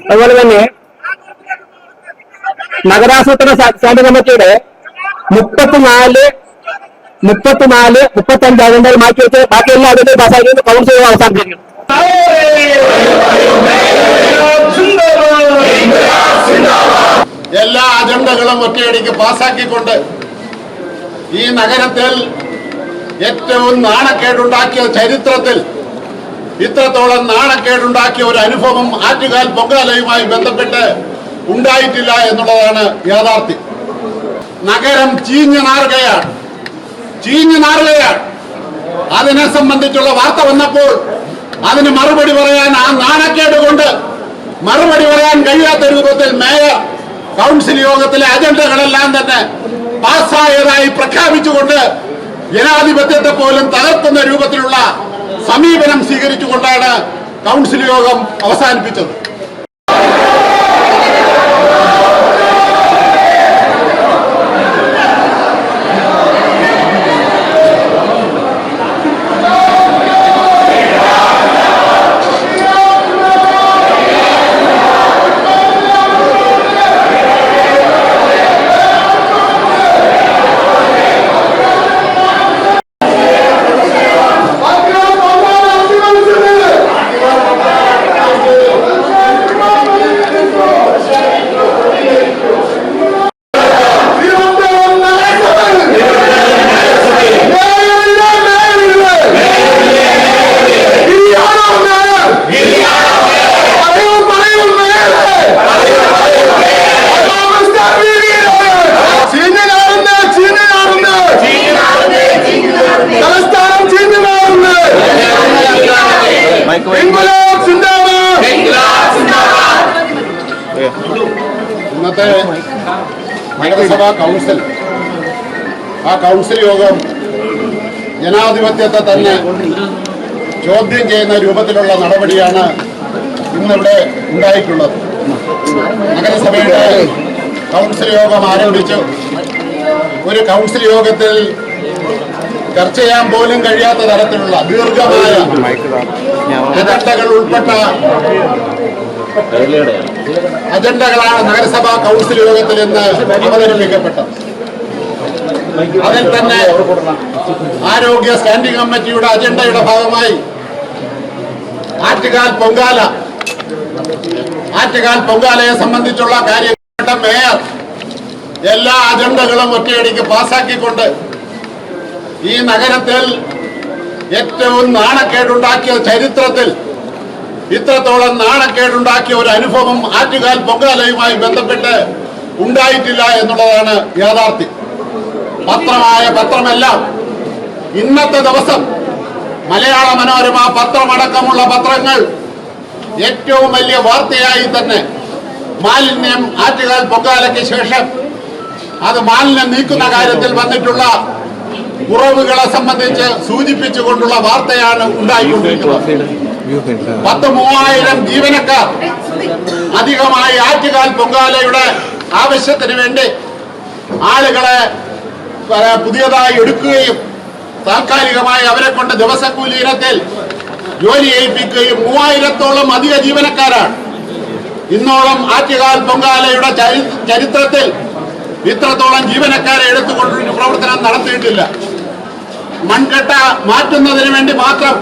അതുപോലെ തന്നെ നഗരാസൂത്രണ സ്റ്റാൻഡിംഗ് കമ്മിറ്റിയുടെ 34, 35 അജണ്ടകൾ മാറ്റിവെച്ച് ബാക്കിയെല്ലാം അതിന്റെ പാസ്സാക്കി കൗൺസിൽ അവസാനിപ്പിക്കും. എല്ലാ അജണ്ടകളും ഒറ്റയടിക്ക് പാസാക്കിക്കൊണ്ട് ഈ നഗരത്തിൽ ഏറ്റവും നാണക്കേടുണ്ടാക്കിയ ചരിത്രത്തിൽ ഇത്രത്തോളം നാണക്കേടുണ്ടാക്കിയ ഒരു അനുഭവം ആറ്റുകാൽ പൊങ്കാലയുമായി ബന്ധപ്പെട്ട് ഉണ്ടായിട്ടില്ല എന്നുള്ളതാണ് യാഥാർത്ഥ്യം. നഗരം ചീഞ്ഞു നാറുകയാണ്. അതിനെ സംബന്ധിച്ചുള്ള വാർത്ത വന്നപ്പോൾ അതിന് മറുപടി പറയാൻ, ആ നാണക്കേട് കൊണ്ട് മറുപടി പറയാൻ കഴിയാത്ത രൂപത്തിൽ മേയർ കൗൺസിൽ യോഗത്തിലെ അജണ്ടകളെല്ലാം തന്നെ പാസ്സായതായി പ്രഖ്യാപിച്ചുകൊണ്ട് ജനാധിപത്യത്തെ പോലും തകർക്കുന്ന രൂപത്തിലുള്ള സമീപനം സ്വീകരിച്ചുകൊണ്ടാണ് കൗൺസിൽ യോഗം അവസാനിപ്പിച്ചത്. ഇന്നത്തെ നഗരസഭാ കൗൺസിൽ, ആ കൗൺസിൽ യോഗം ജനാധിപത്യത്തെ തന്നെ ചോദ്യം ചെയ്യുന്ന രൂപത്തിലുള്ള നടപടിയാണ് ഇന്നിവിടെ ഉണ്ടായിട്ടുള്ളത്. നഗരസഭയുടെ കൗൺസിൽ യോഗം ആരംഭിച്ചു. ഒരു കൗൺസിൽ യോഗത്തിൽ ചർച്ച ചെയ്യാൻ പോലും കഴിയാത്ത തരത്തിലുള്ള ദീർഘമായ അജണ്ടകൾ ഉൾപ്പെട്ട അജണ്ടകളാണ് നഗരസഭാ കൗൺസിൽ യോഗത്തിൽ ഇന്ന് അവതരിപ്പിക്കപ്പെട്ടത്. അതിൽ തന്നെ ആരോഗ്യ സ്റ്റാൻഡിംഗ് കമ്മിറ്റിയുടെ അജണ്ടയുടെ ഭാഗമായി ആറ്റുകാൽ പൊങ്കാലയെ സംബന്ധിച്ചുള്ള കാര്യപ്പെട്ട മേയർ എല്ലാ അജണ്ടകളും ഒറ്റയടിക്ക് പാസാക്കിക്കൊണ്ട് ഈ നഗരത്തിൽ ഏറ്റവും നാണക്കേടുണ്ടാക്കിയ ചരിത്രത്തിൽ ഇത്രത്തോളം നാണക്കേടുണ്ടാക്കിയ ഒരു അനുഭവം ആറ്റുകാൽ പൊങ്കാലയുമായി ബന്ധപ്പെട്ട് ഉണ്ടായിട്ടില്ല എന്നുള്ളതാണ് യാഥാർത്ഥ്യം. പത്രമെല്ലാം ഇന്നത്തെ ദിവസം മലയാള മനോരമ പത്രമടക്കമുള്ള പത്രങ്ങൾ ഏറ്റവും വലിയ വാർത്തയായി തന്നെ മാലിന്യം ആറ്റുകാൽ പൊങ്കാലയ്ക്ക് ശേഷം അത് മാലിന്യം നീക്കുന്ന കാര്യത്തിൽ വന്നിട്ടുള്ള കുറവുകളെ സംബന്ധിച്ച് സൂചിപ്പിച്ചുകൊണ്ടുള്ള വാർത്തയാണ് ഉണ്ടായിക്കൊണ്ടിരിക്കുന്നത്. 10,000 ജീവനക്കാർ അധികമായി ആറ്റുകാൽ പൊങ്കാലയുടെ ആവശ്യത്തിന് വേണ്ടി ആളുകളെ പുതിയതായി എടുക്കുകയും താൽക്കാലികമായി അവരെ കൊണ്ട് ദിവസക്കൂലി ഇനത്തിൽ ജോലി ചെയ്യിപ്പിക്കുകയും 3000-ഓളം അധിക ജീവനക്കാരാണ്. ഇന്നോളം ആറ്റുകാൽ പൊങ്കാലയുടെ ചരിത്രത്തിൽ ഇത്രത്തോളം ജീവനക്കാരെ എടുത്തുകൊണ്ടൊരു പ്രവർത്തനം നടത്തിയിട്ടില്ല. മൺകട്ട മാറ്റുന്നതിന് വേണ്ടി മാത്രം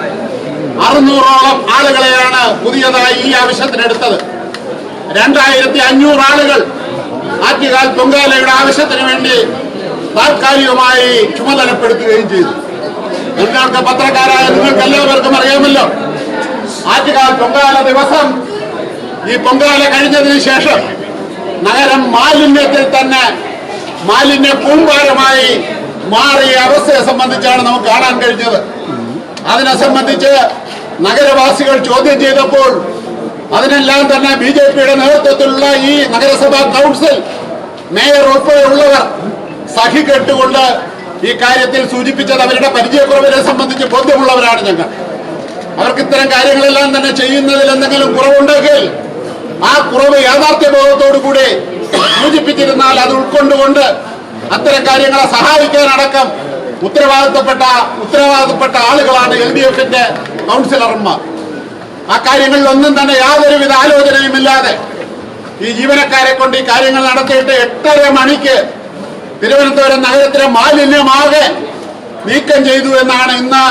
600-ഓളം ആളുകളെയാണ് പുതിയതായി ഈ ആവശ്യത്തിനെടുത്തത്. 2500 ആളുകൾ ആറ്റുകാൽ പൊങ്കാലയുടെ ആവശ്യത്തിന് വേണ്ടി താൽക്കാലികമായി ചുമതലപ്പെടുത്തുകയും ചെയ്തു. നിങ്ങൾക്ക് പത്രക്കാരായ നിങ്ങൾക്ക് എല്ലാവർക്കും അറിയാമല്ലോ, ആറ്റുകാൽ പൊങ്കാല ദിവസം ഈ പൊങ്കാല കഴിഞ്ഞതിന് ശേഷം നഗരം മാലിന്യത്തിൽ തന്നെ മാലിന്യ കൂമ്പാരമായി മാറിയ അവസ്ഥയെ സംബന്ധിച്ചാണ് നമുക്ക് കാണാൻ കഴിഞ്ഞത്. അതിനെ സംബന്ധിച്ച് നഗരവാസികൾ ചോദ്യം ചെയ്തപ്പോൾ അതിനെല്ലാം തന്നെ BJPയുടെ നേതൃത്വത്തിലുള്ള ഈ നഗരസഭാ കൗൺസിൽ മേയർ ഉൾപ്പെടെയുള്ളവർ സഹികെട്ടുകൊണ്ട് ഈ കാര്യത്തിൽ സൂചിപ്പിച്ചത് അവരുടെ പരിചയക്കുറവിനെ സംബന്ധിച്ച് ബോധ്യമുള്ളവരാണ് ഞങ്ങൾ. അവർക്ക് ഇത്തരം കാര്യങ്ങളെല്ലാം തന്നെ ചെയ്യുന്നതിൽ എന്തെങ്കിലും കുറവുണ്ടെങ്കിൽ ആ കുറവ് യാഥാർത്ഥ്യബോധത്തോടു കൂടി സൂചിപ്പിച്ചിരുന്നാൽ അത് ഉൾക്കൊണ്ടുകൊണ്ട് അത്തരം കാര്യങ്ങളെ സഹായിക്കാനടക്കം ഉത്തരവാദിത്തപ്പെട്ട ആളുകളാണ് LDFന്റെ കൗൺസിലർമാർ. ആ കാര്യങ്ങളിലൊന്നും തന്നെ യാതൊരുവിധ ആലോചനയുമില്ലാതെ ഈ ജീവനക്കാരെ കൊണ്ട് ഈ കാര്യങ്ങൾ നടത്തിയിട്ട് 8:30 മണിക്ക് തിരുവനന്തപുരം നഗരത്തിലെ മാലിന്യമാകെ നീക്കം ചെയ്തു എന്നാണ് ഇന്ന്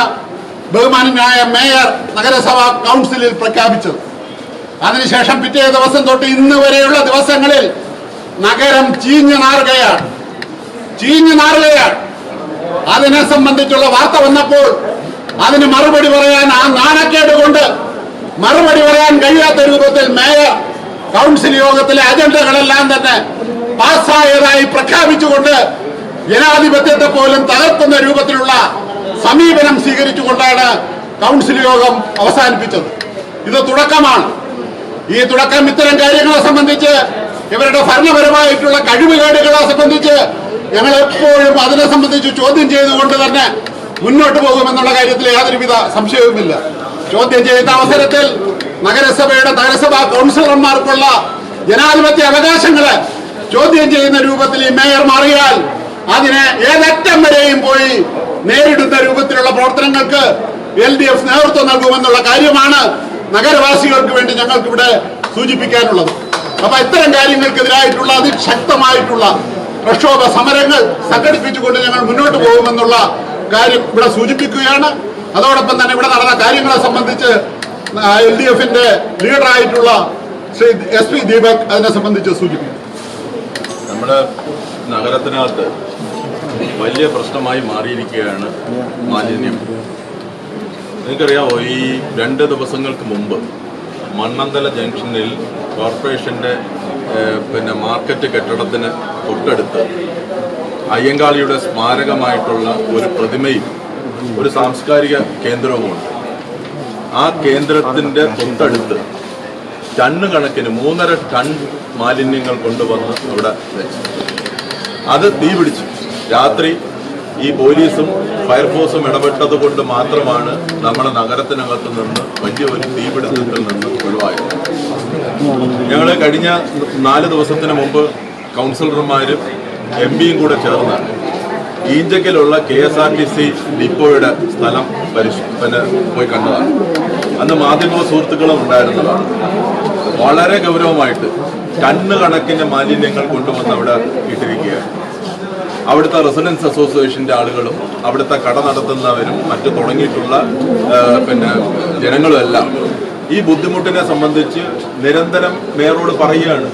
ബഹുമാന്യനായ മേയർ നഗരസഭാ കൗൺസിലിൽ പ്രഖ്യാപിച്ചത്. അതിനുശേഷം പിറ്റേ ദിവസം തൊട്ട് ഇന്ന് വരെയുള്ള ദിവസങ്ങളിൽ നഗരം ചീഞ്ഞു നാറുകയാണ്. അതിനെ സംബന്ധിച്ചുള്ള വാർത്ത വന്നപ്പോൾ അതിന് മറുപടി പറയാൻ, ആ നാണക്കേട് കൊണ്ട് മറുപടി പറയാൻ കഴിയാത്ത രൂപത്തിൽ മേയർ കൗൺസിൽ യോഗത്തിലെ അജണ്ടകളെല്ലാം തന്നെ പാസ്സായതായി പ്രഖ്യാപിച്ചുകൊണ്ട് ജനാധിപത്യത്തെ പോലും തകർക്കുന്ന രൂപത്തിലുള്ള സമീപനം സ്വീകരിച്ചുകൊണ്ടാണ് കൗൺസിൽ യോഗം അവസാനിപ്പിച്ചത്. ഇത് തുടക്കമാണ്. ഈ തുടക്കം ഇത്തരം കാര്യങ്ങളെ സംബന്ധിച്ച്, ഇവരുടെ ഭരണപരമായിട്ടുള്ള കഴിവുകേടുകളെ സംബന്ധിച്ച് ഞങ്ങൾ എപ്പോഴും അതിനെ സംബന്ധിച്ച് ചോദ്യം ചെയ്തുകൊണ്ട് തന്നെ മുന്നോട്ട് പോകുമെന്നുള്ള കാര്യത്തിൽ യാതൊരുവിധ സംശയവുമില്ല. ചോദ്യം ചെയ്യുന്ന അവസരത്തിൽ നഗരസഭാ കൗൺസിലർമാർക്കുള്ള ജനാധിപത്യ അവകാശങ്ങളെ ചോദ്യം ചെയ്യുന്ന രൂപത്തിൽ ഈ മേയർ മാറിയാൽ അതിനെ ഏതറ്റം വരെയും പോയി നേരിടുന്ന രൂപത്തിലുള്ള പ്രവർത്തനങ്ങൾക്ക് LDF നേതൃത്വം നൽകുമെന്നുള്ള കാര്യമാണ് നഗരവാസികൾക്ക് വേണ്ടി ഞങ്ങൾക്ക് ഇവിടെ സൂചിപ്പിക്കാനുള്ളത്. അപ്പൊ ഇത്തരം കാര്യങ്ങൾക്കെതിരായിട്ടുള്ള അതിശക്തമായിട്ടുള്ള പ്രക്ഷോഭ സമരങ്ങൾ സംഘടിപ്പിച്ചുകൊണ്ട് ഞങ്ങൾ മുന്നോട്ട് പോകുമെന്നുള്ള കാര്യം ഇവിടെ സൂചിപ്പിക്കുകയാണ്. അതോടൊപ്പം തന്നെ ഇവിടെ നടന്ന കാര്യങ്ങളെ സംബന്ധിച്ച് LDFന്റെ ലീഡറായിട്ടുള്ള ശ്രീ SP ദീപക് അതിനെ സംബന്ധിച്ച് സൂചിപ്പിക്കും. നമ്മുടെ നഗരത്തിനകത്ത് വലിയ പ്രശ്നമായി മാറിയിരിക്കുകയാണ് മാലിന്യം. നിങ്ങൾക്കറിയാമോ, ഈ 2 ദിവസങ്ങൾക്ക് മുമ്പ് മണ്ണന്തല ജംഗ്ഷനിൽ കോർപ്പറേഷന്റെ മാർക്കറ്റ് കെട്ടിടത്തിന് തൊട്ടടുത്ത് അയ്യങ്കാളിയുടെ സ്മാരകമായിട്ടുള്ള ഒരു പ്രതിമയും ഒരു സാംസ്കാരിക കേന്ദ്രവുമുണ്ട്. ആ കേന്ദ്രത്തിന്റെ തൊട്ടടുത്ത് ടണ്ണ് കണക്കിന് 3.5 ടൺ മാലിന്യങ്ങൾ കൊണ്ടുവന്ന് അവിടെ വെച്ചു. അത് തീ പിടിച്ചു. രാത്രി ഈ പോലീസും ഫയർഫോഴ്സും ഇടപെട്ടത് കൊണ്ട് മാത്രമാണ് നമ്മുടെ നഗരത്തിനകത്ത് നിന്ന് വലിയൊരു തീപിടുത്തത്തിൽ നിന്ന് ഒഴിവായത്. ഞങ്ങൾ കഴിഞ്ഞ 4 ദിവസത്തിന് മുമ്പ് കൗൺസിലർമാരും MPയും കൂടെ ചേർന്ന് ഈഞ്ചക്കലുള്ള KSRTC ഡിപ്പോയുടെ സ്ഥലം പോയി കണ്ടതാണ്. അന്ന് മാധ്യമ സുഹൃത്തുക്കളും ഉണ്ടായിരുന്നതാണ്. വളരെ ഗൗരവമായിട്ട് ടണ്ണ് കണക്കിന് മാലിന്യങ്ങൾ കൊണ്ടുവന്ന് അവിടെ ഇട്ടിരിക്കുകയാണ്. അവിടുത്തെ റെസിഡൻസ് അസോസിയേഷന്റെ ആളുകളും അവിടുത്തെ കട നടത്തുന്നവരും മറ്റു തുടങ്ങിയിട്ടുള്ള ജനങ്ങളും എല്ലാം ഈ ബുദ്ധിമുട്ടിനെ സംബന്ധിച്ച് നിരന്തരം മേയറോട് പറയുകയാണ്.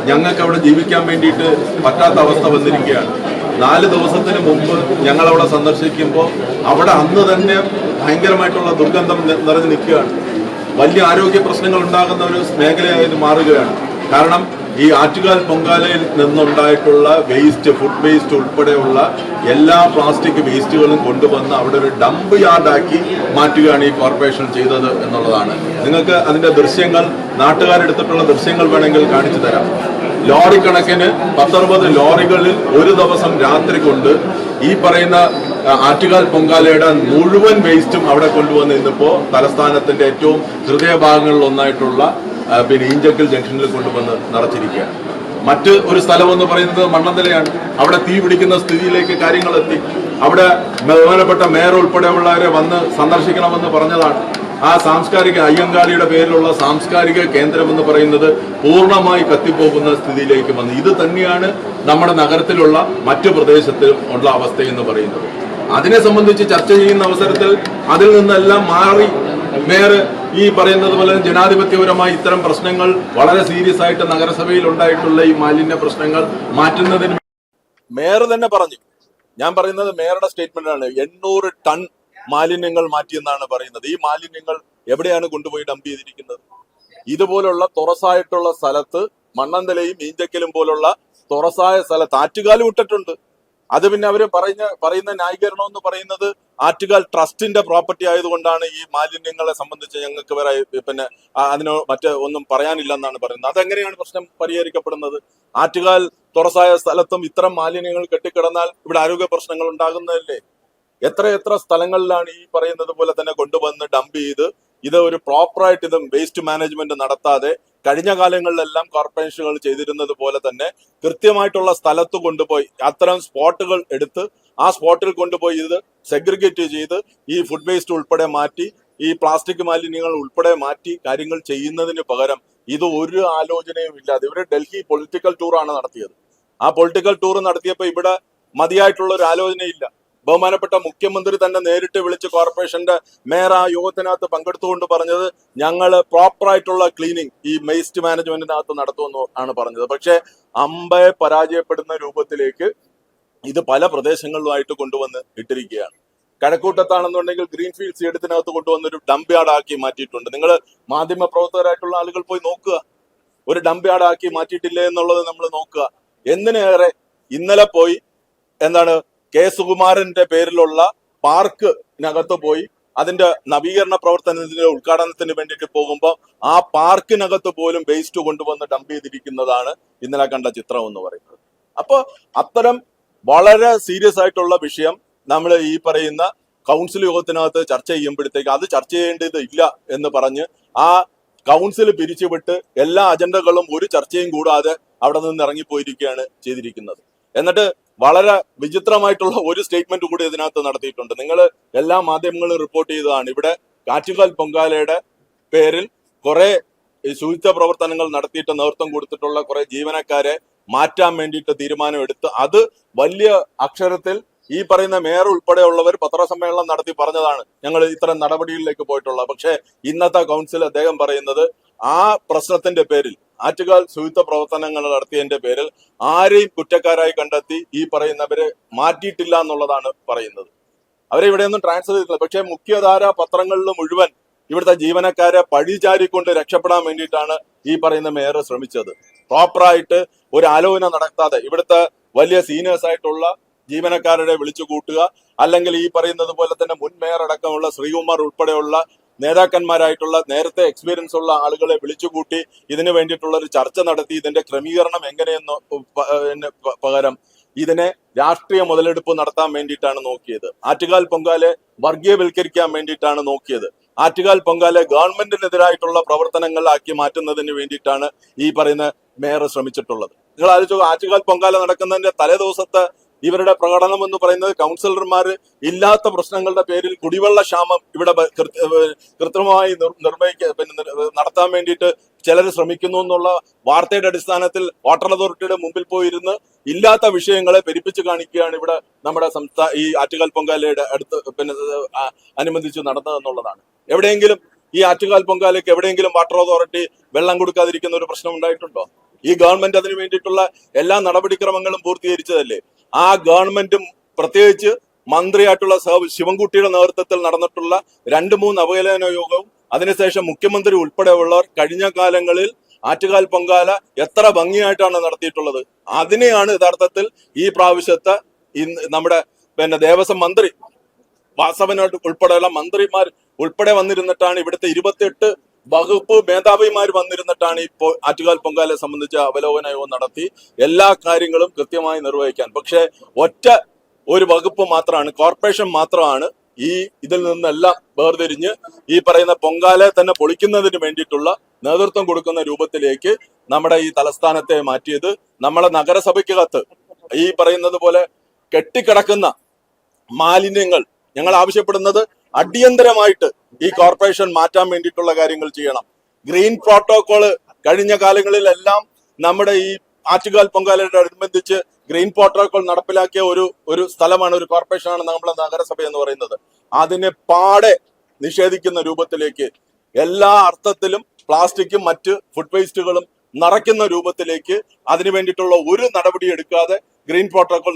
ഞങ്ങൾക്ക് അവിടെ ജീവിക്കാൻ വേണ്ടിയിട്ട് പറ്റാത്ത അവസ്ഥ വന്നിരിക്കുകയാണ്. 4 ദിവസത്തിന് മുമ്പ് ഞങ്ങൾ അവിടെ സന്ദർശിക്കുമ്പോൾ അവിടെ അന്ന് തന്നെ ഭയങ്കരമായിട്ടുള്ള ദുർഗന്ധം നിറഞ്ഞു നിൽക്കുകയാണ്. വലിയ ആരോഗ്യ പ്രശ്നങ്ങൾ ഉണ്ടാകുന്ന ഒരു മേഖലയായി മാറുകയാണ്. കാരണം ഈ ആറ്റുകാൽ പൊങ്കാലയിൽ നിന്നുണ്ടായിട്ടുള്ള വേസ്റ്റ്, ഫുഡ് വേസ്റ്റ് ഉൾപ്പെടെയുള്ള എല്ലാ പ്ലാസ്റ്റിക് വേസ്റ്റുകളും കൊണ്ടുവന്ന് അവിടെ ഒരു ഡംപ് യാർഡാക്കി മാറ്റുകയാണ് ഈ കോർപ്പറേഷൻ ചെയ്തത് എന്നുള്ളതാണ്. നിങ്ങൾക്ക് അതിന്റെ ദൃശ്യങ്ങൾ, നാട്ടുകാരെടുത്തിട്ടുള്ള ദൃശ്യങ്ങൾ വേണമെങ്കിൽ കാണിച്ചു തരാം. ലോറി കണക്കിന് 10-60 ലോറികളിൽ ഒരു ദിവസം രാത്രി കൊണ്ട് ഈ പറയുന്ന ആറ്റുകാൽ പൊങ്കാലയുടെ മുഴുവൻ വേസ്റ്റും അവിടെ കൊണ്ടുവന്ന് ഇന്നിപ്പോ തലസ്ഥാനത്തിന്റെ ഏറ്റവും ഹൃദയഭാഗങ്ങളിൽ ഒന്നായിട്ടുള്ള ഈഞ്ചക്കൽ ജംഗ്ഷനിൽ കൊണ്ടുവന്ന് നിറച്ചിരിക്കുകയാണ്. മറ്റ് ഒരു സ്ഥലം എന്ന് പറയുന്നത് മണ്ണന്തലയാണ്. അവിടെ തീ പിടിക്കുന്ന സ്ഥിതിയിലേക്ക് കാര്യങ്ങൾ എത്തി. അവിടെ ബഹുമാനപ്പെട്ട മേയർ ഉൾപ്പെടെയുള്ളവരെ വന്ന് സന്ദർശിക്കണമെന്ന് പറഞ്ഞതാണ്. ആ സാംസ്കാരിക അയ്യങ്കാളിയുടെ പേരിലുള്ള സാംസ്കാരിക കേന്ദ്രം എന്ന് പറയുന്നത് പൂർണ്ണമായി കത്തിപ്പോകുന്ന സ്ഥിതിയിലേക്ക് വന്നു. ഇത് തന്നെയാണ് നമ്മുടെ നഗരത്തിലുള്ള മറ്റു പ്രദേശത്തിലും ഉള്ള അവസ്ഥ എന്ന് പറയുന്നത്. അതിനെ സംബന്ധിച്ച് ചർച്ച ചെയ്യുന്ന അവസരത്തിൽ അതിൽ നിന്നെല്ലാം മാറി മേയർ ഈ പറയുന്നത് പോലെ ജനാധിപത്യപരമായി ഇത്തരം പ്രശ്നങ്ങൾ വളരെ സീരിയസ് ആയിട്ട് നഗരസഭയിൽ ഉണ്ടായിട്ടുള്ള ഈ മാലിന്യ പ്രശ്നങ്ങൾ മാറ്റുന്നതിന് മേയർ തന്നെ പറഞ്ഞു. ഞാൻ പറയുന്നത് മേയറുടെ സ്റ്റേറ്റ്മെന്റ് ആണ്. 800 ടൺ മാലിന്യങ്ങൾ മാറ്റിയെന്നാണ് പറയുന്നത്. ഈ മാലിന്യങ്ങൾ എവിടെയാണ് കൊണ്ടുപോയി ഡംപ് ചെയ്തിരിക്കുന്നത്? ഇതുപോലുള്ള തുറസായിട്ടുള്ള സ്ഥലത്ത്, മണ്ണന്തലയും ഈഞ്ചക്കലും പോലുള്ള തുറസായ സ്ഥലത്ത് ആറ്റുകാലും ഇട്ടിട്ടുണ്ട്. അത് പിന്നെ അവര് പറയുന്ന ന്യായീകരണം എന്ന് പറയുന്നത് ആറ്റുകാൽ ട്രസ്റ്റിന്റെ പ്രോപ്പർട്ടി ആയതുകൊണ്ടാണ് ഈ മാലിന്യങ്ങളെ സംബന്ധിച്ച് ഞങ്ങൾക്ക് വേറെ അതിനോ ഒന്നും പറയാനില്ലെന്നാണ് പറയുന്നത്. അതെങ്ങനെയാണ് പ്രശ്നം പരിഹരിക്കപ്പെടുന്നത്? ആറ്റുകാൽ തുറസായ സ്ഥലത്തും ഇത്തരം മാലിന്യങ്ങൾ കെട്ടിക്കിടന്നാൽ ഇവിടെ ആരോഗ്യ പ്രശ്നങ്ങൾ ഉണ്ടാകുന്നതല്ലേ? എത്ര സ്ഥലങ്ങളിലാണ് ഈ പറയുന്നത് പോലെ തന്നെ കൊണ്ടുവന്ന് ഡംപ് ചെയ്ത് ഇത് ഒരു പ്രോപ്പറായിട്ട് ഇത് വേസ്റ്റ് മാനേജ്മെന്റ് നടത്താതെ കഴിഞ്ഞ കാലങ്ങളിലെല്ലാം കോർപ്പറേഷനുകൾ ചെയ്തിരുന്നത് പോലെ തന്നെ കൃത്യമായിട്ടുള്ള സ്ഥലത്ത് കൊണ്ടുപോയി അത്തരം സ്പോട്ടുകൾ എടുത്ത് ആ സ്പോട്ടിൽ കൊണ്ടുപോയി ഇത് സെഗ്രിഗേറ്റ് ചെയ്ത് ഈ ഫുഡ് വേസ്റ്റ് ഉൾപ്പെടെ മാറ്റി ഈ പ്ലാസ്റ്റിക് മാലിന്യങ്ങൾ ഉൾപ്പെടെ മാറ്റി കാര്യങ്ങൾ ചെയ്യുന്നതിന് പകരം ഇത് ഒരു ആലോചനയും ഇല്ലാതെ ഇവര് ഡൽഹി പൊളിറ്റിക്കൽ ടൂറാണ് നടത്തിയത്. ആ പൊളിറ്റിക്കൽ ടൂർ നടത്തിയപ്പോൾ ഇവിടെ മതിയായിട്ടുള്ള ഒരു ആലോചനയില്ല. ബഹുമാനപ്പെട്ട മുഖ്യമന്ത്രി തന്നെ നേരിട്ട് വിളിച്ച് കോർപ്പറേഷന്റെ മേയർ ആ യോഗത്തിനകത്ത് പങ്കെടുത്തുകൊണ്ട് പറഞ്ഞത് ഞങ്ങൾ പ്രോപ്പറായിട്ടുള്ള ക്ലീനിങ് ഈ വേസ്റ്റ് മാനേജ്മെന്റിനകത്ത് നടത്തുമെന്ന് ആണ് പറഞ്ഞത്. പക്ഷെ അമ്പയെ പരാജയപ്പെടുന്ന രൂപത്തിലേക്ക് ഇത് പല പ്രദേശങ്ങളിലുമായിട്ട് കൊണ്ടുവന്ന് ഇട്ടിരിക്കുകയാണ്. കഴക്കൂട്ടത്താണെന്നുണ്ടെങ്കിൽ ഗ്രീൻഫീൽഡ് സ്റ്റേഡിയത്തിനകത്ത് കൊണ്ടുവന്നൊരു ഡംപ് യാർഡ് ആക്കി മാറ്റിയിട്ടുണ്ട്. നിങ്ങൾ മാധ്യമ പ്രവർത്തകരായിട്ടുള്ള ആളുകൾ പോയി നോക്കുക, ഒരു ഡംപ് യാർഡ് ആക്കി മാറ്റിയിട്ടില്ലേ എന്നുള്ളത് നമ്മൾ നോക്കുക. എന്തിനേറെ ഇന്നലെ പോയി കെ സുകുമാരന്റെ പേരിലുള്ള പാർക്കിനകത്ത് പോയി അതിന്റെ നവീകരണ പ്രവർത്തനത്തിന്റെ ഉദ്ഘാടനത്തിന് വേണ്ടിയിട്ട് പോകുമ്പോൾ ആ പാർക്കിനകത്ത് പോലും വേസ്റ്റ് കൊണ്ടുവന്ന് ഡംപ് ചെയ്തിരിക്കുന്നതാണ് ഇന്നലെ കണ്ട ചിത്രം എന്ന് പറയുന്നത്. അപ്പൊ അത്തരം വളരെ സീരിയസ് ആയിട്ടുള്ള വിഷയം നമ്മൾ ഈ പറയുന്ന കൗൺസിൽ യോഗത്തിനകത്ത് ചർച്ച ചെയ്യുമ്പോഴത്തേക്ക് അത് ചർച്ച ചെയ്യേണ്ടത് ഇല്ല എന്ന് പറഞ്ഞ് ആ കൗൺസിൽ പിരിച്ചുവിട്ട് എല്ലാ അജണ്ടകളും ഒരു ചർച്ചയും കൂടാതെ അവിടെ നിന്ന് ഇറങ്ങിപ്പോയിരിക്കുകയാണ് ചെയ്തിരിക്കുന്നത്. എന്നിട്ട് വളരെ വിചിത്രമായിട്ടുള്ള ഒരു സ്റ്റേറ്റ്മെന്റ് കൂടി ഇതിനകത്ത് നടത്തിയിട്ടുണ്ട്. നിങ്ങൾ എല്ലാ മാധ്യമങ്ങളും റിപ്പോർട്ട് ചെയ്തതാണ്. ഇവിടെ ആറ്റുകാൽ പൊങ്കാലയുടെ പേരിൽ കുറെ ശുചിത്വ പ്രവർത്തനങ്ങൾ നടത്തിയിട്ട് നേതൃത്വം കൊടുത്തിട്ടുള്ള കുറെ ജീവനക്കാരെ മാറ്റാൻ വേണ്ടിയിട്ട് തീരുമാനമെടുത്ത് അത് വലിയ അക്ഷരത്തിൽ ഈ പറയുന്ന മേയർ ഉൾപ്പെടെയുള്ളവർ പത്രസമ്മേളനം നടത്തി പറഞ്ഞതാണ് ഞങ്ങൾ ഇത്തരം നടപടികളിലേക്ക് പോയിട്ടുള്ളത്. പക്ഷേ ഇന്നത്തെ കൗൺസിൽ അദ്ദേഹം പറയുന്നത് ആ പ്രശ്നത്തിന്റെ പേരിൽ ആറ്റുകാൽ ശുചിത്വ പ്രവർത്തനങ്ങൾ നടത്തിയതിന്റെ പേരിൽ ആരെയും കുറ്റക്കാരായി കണ്ടെത്തി ഈ പറയുന്നവരെ മാറ്റിയിട്ടില്ല എന്നുള്ളതാണ് പറയുന്നത്. അവരെ ഇവിടെയൊന്നും ട്രാൻസ്ഫർ ചെയ്തിട്ടില്ല. പക്ഷേ മുഖ്യധാര പത്രങ്ങളിൽ മുഴുവൻ ഇവിടുത്തെ ജീവനക്കാരെ പഴിചാരിക്കൊണ്ട് രക്ഷപ്പെടാൻ വേണ്ടിയിട്ടാണ് ഈ പറയുന്ന മേയർ ശ്രമിച്ചത്. പ്രോപ്പറായിട്ട് ഒരു ആലോചന നടത്താതെ ഇവിടുത്തെ വലിയ സീനിയേഴ്സ് ആയിട്ടുള്ള ജീവനക്കാരുടെ വിളിച്ചു കൂട്ടുക, അല്ലെങ്കിൽ ഈ പറയുന്നത് പോലെ തന്നെ മുൻ മേയർ അടക്കമുള്ള ശ്രീകുമാർ ഉൾപ്പെടെയുള്ള നേതാക്കന്മാരായിട്ടുള്ള നേരത്തെ എക്സ്പീരിയൻസ് ഉള്ള ആളുകളെ വിളിച്ചുകൂട്ടി ഇതിനു വേണ്ടിയിട്ടുള്ള ഒരു ചർച്ച നടത്തി ഇതിന്റെ ക്രമീകരണം എങ്ങനെയെന്ന് പകരം ഇതിനെ രാഷ്ട്രീയ മുതലെടുപ്പ് നടത്താൻ വേണ്ടിയിട്ടാണ് നോക്കിയത്. ആറ്റുകാൽ പൊങ്കാലെ വർഗീയവൽക്കരിക്കാൻ വേണ്ടിയിട്ടാണ് നോക്കിയത്. ആറ്റുകാൽ പൊങ്കാലെ ഗവൺമെന്റിനെതിരായിട്ടുള്ള പ്രവർത്തനങ്ങളാക്കി മാറ്റുന്നതിന് വേണ്ടിയിട്ടാണ് ഈ പറയുന്ന മേയർ ശ്രമിച്ചിട്ടുള്ളത്. നിങ്ങൾ ആലോചിച്ചു, ആറ്റുകാൽ പൊങ്കാല നടക്കുന്നതിന്റെ തലേദിവസത്തെ ഇവരുടെ പ്രകടനം എന്ന് പറയുന്നത് കൗൺസിലർമാർ ഇല്ലാത്ത പ്രശ്നങ്ങളുടെ പേരിൽ കുടിവെള്ള ക്ഷാമം ഇവിടെ കൃത്രിമമായി നടത്താൻ വേണ്ടിയിട്ട് ചിലർ ശ്രമിക്കുന്നു എന്നുള്ള വാർത്തയുടെ അടിസ്ഥാനത്തിൽ വാട്ടർ അതോറിറ്റിയുടെ മുമ്പിൽ പോയിരുന്ന് ഇല്ലാത്ത വിഷയങ്ങളെ പെരുപ്പിച്ച് കാണിക്കുകയാണ് ഇവിടെ നമ്മുടെ ഈ ആറ്റുകാൽ പൊങ്കാലയുടെ അനുബന്ധിച്ച് നടന്നതെന്നുള്ളതാണ്. എവിടെയെങ്കിലും ഈ ആറ്റുകാൽ പൊങ്കാലയ്ക്ക് എവിടെയെങ്കിലും വാട്ടർ അതോറിറ്റി വെള്ളം കൊടുക്കാതിരിക്കുന്ന ഒരു പ്രശ്നം ഉണ്ടായിട്ടുണ്ടോ? ഈ ഗവൺമെന്റ് അതിനു വേണ്ടിയിട്ടുള്ള എല്ലാ നടപടിക്രമങ്ങളും പൂർത്തീകരിച്ചതല്ലേ? ആ ഗവൺമെന്റും പ്രത്യേകിച്ച് മന്ത്രിയായിട്ടുള്ള ശിവൻകുട്ടിയുടെ നേതൃത്വത്തിൽ നടന്നിട്ടുള്ള 2-3 അവഹേളന യോഗവും അതിനുശേഷം മുഖ്യമന്ത്രി ഉൾപ്പെടെയുള്ളവർ കഴിഞ്ഞ കാലങ്ങളിൽ ആറ്റുകാൽ പൊങ്കാല എത്ര ഭംഗിയായിട്ടാണ് നടത്തിയിട്ടുള്ളത്. അതിനെയാണ് യഥാർത്ഥത്തിൽ ഈ പ്രാവശ്യത്തെ നമ്മുടെ ദേവസ്വം മന്ത്രി വാസവനോട് ഉൾപ്പെടെയുള്ള മന്ത്രിമാർ ഉൾപ്പെടെ വന്നിരുന്നിട്ടാണ് ഇവിടുത്തെ 28 വകുപ്പ് മേധാവിമാർ വന്നിരുന്നിട്ടാണ് ഇപ്പോൾ ആറ്റുകാൽ പൊങ്കാലയെ സംബന്ധിച്ച അവലോകന യോഗം നടത്തി എല്ലാ കാര്യങ്ങളും കൃത്യമായി നിർവഹിക്കാൻ. പക്ഷെ ഒറ്റ ഒരു വകുപ്പ് മാത്രമാണ്, കോർപ്പറേഷൻ മാത്രമാണ് ഈ ഇതിൽ നിന്നെല്ലാം വേർതിരിഞ്ഞ് ഈ പറയുന്ന പൊങ്കാലയെ തന്നെ പൊളിക്കുന്നതിന് വേണ്ടിയിട്ടുള്ള നേതൃത്വം കൊടുക്കുന്ന രൂപത്തിലേക്ക് നമ്മുടെ ഈ തലസ്ഥാനത്തെ മാറ്റിയത്. നമ്മളെ നഗരസഭയ്ക്കകത്ത് ഈ പറയുന്നത് പോലെ കെട്ടിക്കിടക്കുന്ന മാലിന്യങ്ങൾ ഞങ്ങൾ ആവശ്യപ്പെടുന്നത് അടിയന്തരമായിട്ട് ഈ കോർപ്പറേഷൻ മാറ്റാൻ വേണ്ടിയിട്ടുള്ള കാര്യങ്ങൾ ചെയ്യണം. ഗ്രീൻ പ്രോട്ടോകോള് കഴിഞ്ഞ കാലങ്ങളിലെല്ലാം നമ്മുടെ ഈ ആറ്റുകാൽ പൊങ്കാലയോടനുബന്ധിച്ച് ഗ്രീൻ പ്രോട്ടോകോൾ നടപ്പിലാക്കിയ ഒരു സ്ഥലമാണ്, ഒരു കോർപ്പറേഷനാണ് നമ്മുടെ നഗരസഭ എന്ന് പറയുന്നത്. അതിനെ പാടെ നിഷേധിക്കുന്ന രൂപത്തിലേക്ക് എല്ലാ അർത്ഥത്തിലും പ്ലാസ്റ്റിക്കും മറ്റ് ഫുഡ് വേസ്റ്റുകളും നിറയ്ക്കുന്ന രൂപത്തിലേക്ക് അതിനു വേണ്ടിയിട്ടുള്ള ഒരു നടപടി എടുക്കാതെ ഗ്രീൻ പ്രോട്ടോകോൾ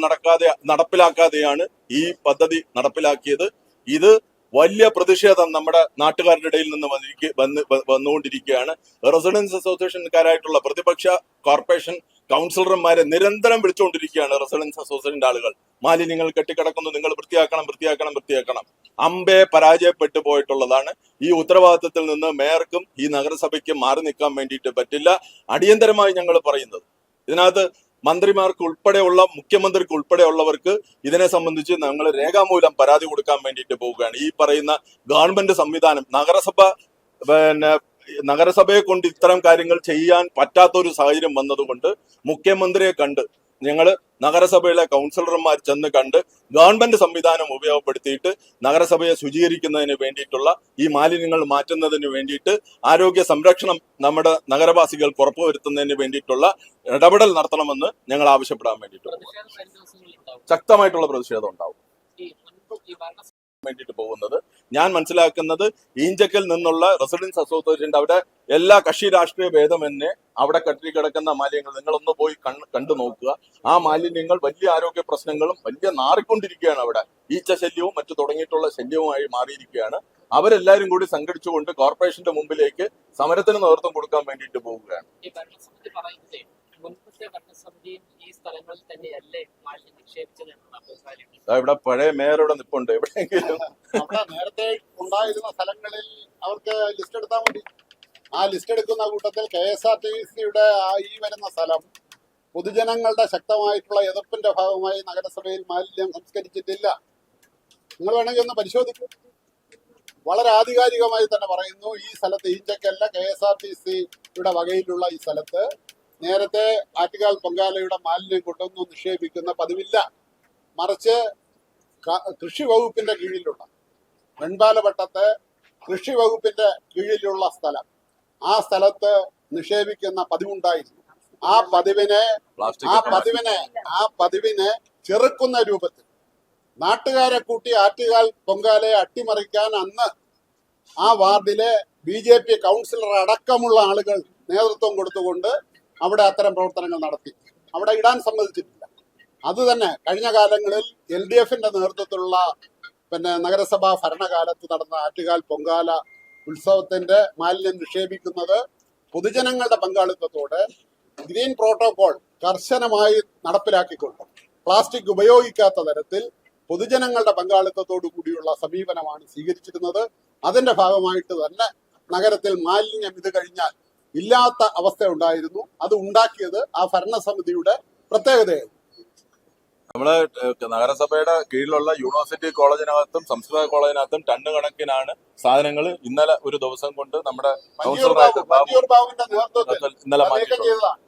നടപ്പിലാക്കാതെയാണ് ഈ പദ്ധതി നടപ്പിലാക്കിയത്. ഇത് വലിയ പ്രതിഷേധം നമ്മുടെ നാട്ടുകാരുടെ ഇടയിൽ നിന്ന് വന്നുകൊണ്ടിരിക്കുകയാണ്. റെസിഡൻസ് അസോസിയേഷൻകാരായിട്ടുള്ള പ്രതിപക്ഷ കോർപ്പറേഷൻ കൗൺസിലർമാരെ നിരന്തരം വിളിച്ചുകൊണ്ടിരിക്കുകയാണ് റെസിഡൻസ് അസോസിയേഷന്റെ ആളുകൾ. മാലിന്യങ്ങൾ കെട്ടിക്കിടക്കുന്നു, നിങ്ങൾ വൃത്തിയാക്കണം. അമ്പെ പരാജയപ്പെട്ടു പോയിട്ടുള്ളതാണ്. ഈ ഉത്തരവാദിത്തത്തിൽ നിന്ന് മേയർക്കും ഈ നഗരസഭയ്ക്കും മാറി നിൽക്കാൻ വേണ്ടിയിട്ട് പറ്റില്ല. അടിയന്തരമായി ഞങ്ങൾ പറയുന്നത് ഇതിനകത്ത് മന്ത്രിമാർക്ക് ഉൾപ്പെടെയുള്ള മുഖ്യമന്ത്രിക്ക് ഉൾപ്പെടെയുള്ളവർക്ക് ഇതിനെ സംബന്ധിച്ച് ഞങ്ങൾ രേഖാമൂലം പരാതി കൊടുക്കാൻ വേണ്ടിയിട്ട് പോവുകയാണ്. ഈ പറയുന്ന ഗവൺമെന്റ് സംവിധാനം നഗരസഭയെ കൊണ്ട് ഇത്തരം കാര്യങ്ങൾ ചെയ്യാൻ പറ്റാത്ത ഒരു സാഹചര്യം വന്നതുകൊണ്ട് മുഖ്യമന്ത്രിയെ കണ്ട് ഞങ്ങൾ നഗരസഭയിലെ കൗൺസിലർമാർ ചെന്ന് കണ്ട് ഗവൺമെന്റ് സംവിധാനം ഉപയോഗപ്പെടുത്തിയിട്ട് നഗരസഭയെ ശുചീകരിക്കുന്നതിന് വേണ്ടിയിട്ടുള്ള ഈ മാലിന്യങ്ങൾ മാറ്റുന്നതിന് വേണ്ടിയിട്ട് ആരോഗ്യ സംരക്ഷണം നമ്മുടെ നഗരവാസികൾക്ക് ഉറപ്പുവരുത്തുന്നതിന് വേണ്ടിയിട്ടുള്ള ഇടപെടൽ നടത്തണമെന്ന് ഞങ്ങൾ ആവശ്യപ്പെടാൻ വേണ്ടിയിട്ട് ശക്തമായിട്ടുള്ള പ്രതിഷേധം ഉണ്ടാവും വേണ്ടിയിട്ട് പോകുന്നത്. ഞാൻ മനസ്സിലാക്കുന്നത് ഈഞ്ചക്കൽ നിന്നുള്ള റെസിഡൻസ് അസോസിയേഷന്റെ അവിടെ എല്ലാ കക്ഷി രാഷ്ട്രീയ ഭേദമെന്നെ അവിടെ കെട്ടിക്കിടക്കുന്ന മാലിന്യങ്ങൾ നിങ്ങളൊന്ന് പോയി കണ്ടു നോക്കുക. ആ മാലിന്യങ്ങൾ വലിയ ആരോഗ്യ പ്രശ്നങ്ങളും വലിയ നാറിക്കൊണ്ടിരിക്കുകയാണ്. അവിടെ ഈച്ച ശല്യവും മറ്റു തുടങ്ങിയിട്ടുള്ള ശല്യവുമായി മാറിയിരിക്കുകയാണ്. അവരെല്ലാരും കൂടി സംഘടിച്ചുകൊണ്ട് കോർപ്പറേഷന്റെ മുമ്പിലേക്ക് സമരത്തിന് നേതൃത്വം കൊടുക്കാൻ വേണ്ടിയിട്ട് പോവുകയാണ്. ഇവിടെ പഴയ മേയറുടെ നിപ്പുണ്ട്. എവിടെയെങ്കിലും അവിടെ നേരത്തെ ഉണ്ടായിരുന്ന സ്ഥലങ്ങളിൽ അവർക്ക് ലിസ്റ്റ് എടുത്താൽ മതി. ആ ലിസ്റ്റ് എടുക്കുന്ന കൂട്ടത്തിൽ KSRTCയുടെ ഈ വരുന്ന സ്ഥലം പൊതുജനങ്ങളുടെ ശക്തമായിട്ടുള്ള എതിർപ്പിന്റെ ഭാഗമായി നഗരസഭയിൽ മാലിന്യം സംസ്കരിച്ചിട്ടില്ല. നിങ്ങൾ വേണമെങ്കിൽ ഒന്ന് പരിശോധിക്കും. വളരെ ആധികാരികമായി തന്നെ പറയുന്നു, ഈ സ്ഥലത്ത് ഈഞ്ചക്കല്ല KSRTCയുടെ വകയിലുള്ള ഈ സ്ഥലത്ത് നേരത്തെ ആറ്റുകാൽ പൊങ്കാലയുടെ മാലിന്യം കൊണ്ടൊന്നും നിക്ഷേപിക്കുന്ന പതിവില്ല. മറിച്ച് കൃഷി വകുപ്പിന്റെ കീഴിലുള്ള വെൺപാലവട്ടത്തെ കൃഷി വകുപ്പിന്റെ കീഴിലുള്ള സ്ഥലം, ആ സ്ഥലത്ത് നിക്ഷേപിക്കുന്ന പതിവുണ്ടായിരുന്നു. ആ പതിവിനെ ചെറുക്കുന്ന രൂപത്തിൽ നാട്ടുകാരെ കൂട്ടി ആറ്റുകാൽ പൊങ്കാലയെ അട്ടിമറിക്കാൻ അന്ന് ആ വാർഡിലെ BJP കൗൺസിലർ അടക്കമുള്ള ആളുകൾ നേതൃത്വം കൊടുത്തുകൊണ്ട് അവിടെ അത്തരം പ്രവർത്തനങ്ങൾ നടത്തി. അവിടെ ഇടാൻ സമ്മതിച്ചിട്ടില്ല. അത് തന്നെ കഴിഞ്ഞ കാലങ്ങളിൽ LDFന്റെ നേതൃത്വത്തിലുള്ള നഗരസഭാ ഭരണകാലത്ത് നടന്ന ആറ്റുകാൽ പൊങ്കാല ഉത്സവത്തിന്റെ മാലിന്യം നിക്ഷേപിക്കുന്നത് പൊതുജനങ്ങളുടെ പങ്കാളിത്തത്തോടെ ഗ്രീൻ പ്രോട്ടോകോൾ കർശനമായി നടപ്പിലാക്കിക്കൊണ്ട് പ്ലാസ്റ്റിക് ഉപയോഗിക്കാത്ത തരത്തിൽ പൊതുജനങ്ങളുടെ പങ്കാളിത്തത്തോടു കൂടിയുള്ള സമീപനമാണ് സ്വീകരിച്ചിരുന്നത്. അതിന്റെ ഭാഗമായിട്ട് തന്നെ നഗരത്തിൽ മാലിന്യം ഇത് കഴിഞ്ഞാൽ ഇല്ലാത്ത അവസ്ഥ ഉണ്ടായിരുന്നു. അത് ഉണ്ടാക്കിയത് ആ ഭരണസമിതിയുടെ പ്രത്യേകതയായിരുന്നു. നമ്മള് നഗരസഭയുടെ കീഴിലുള്ള യൂണിവേഴ്സിറ്റി കോളേജിനകത്തും സംസ്കൃത കോളേജിനകത്തും ടണ്ണ് കണക്കിനാണ് സാധനങ്ങൾ ഇന്നലെ ഒരു ദിവസം കൊണ്ട് നമ്മുടെ ബാബുവിന്റെ നേതൃത്വത്തിൽ ഇന്നലെ നീക്കം ചെയ്തതാണ്.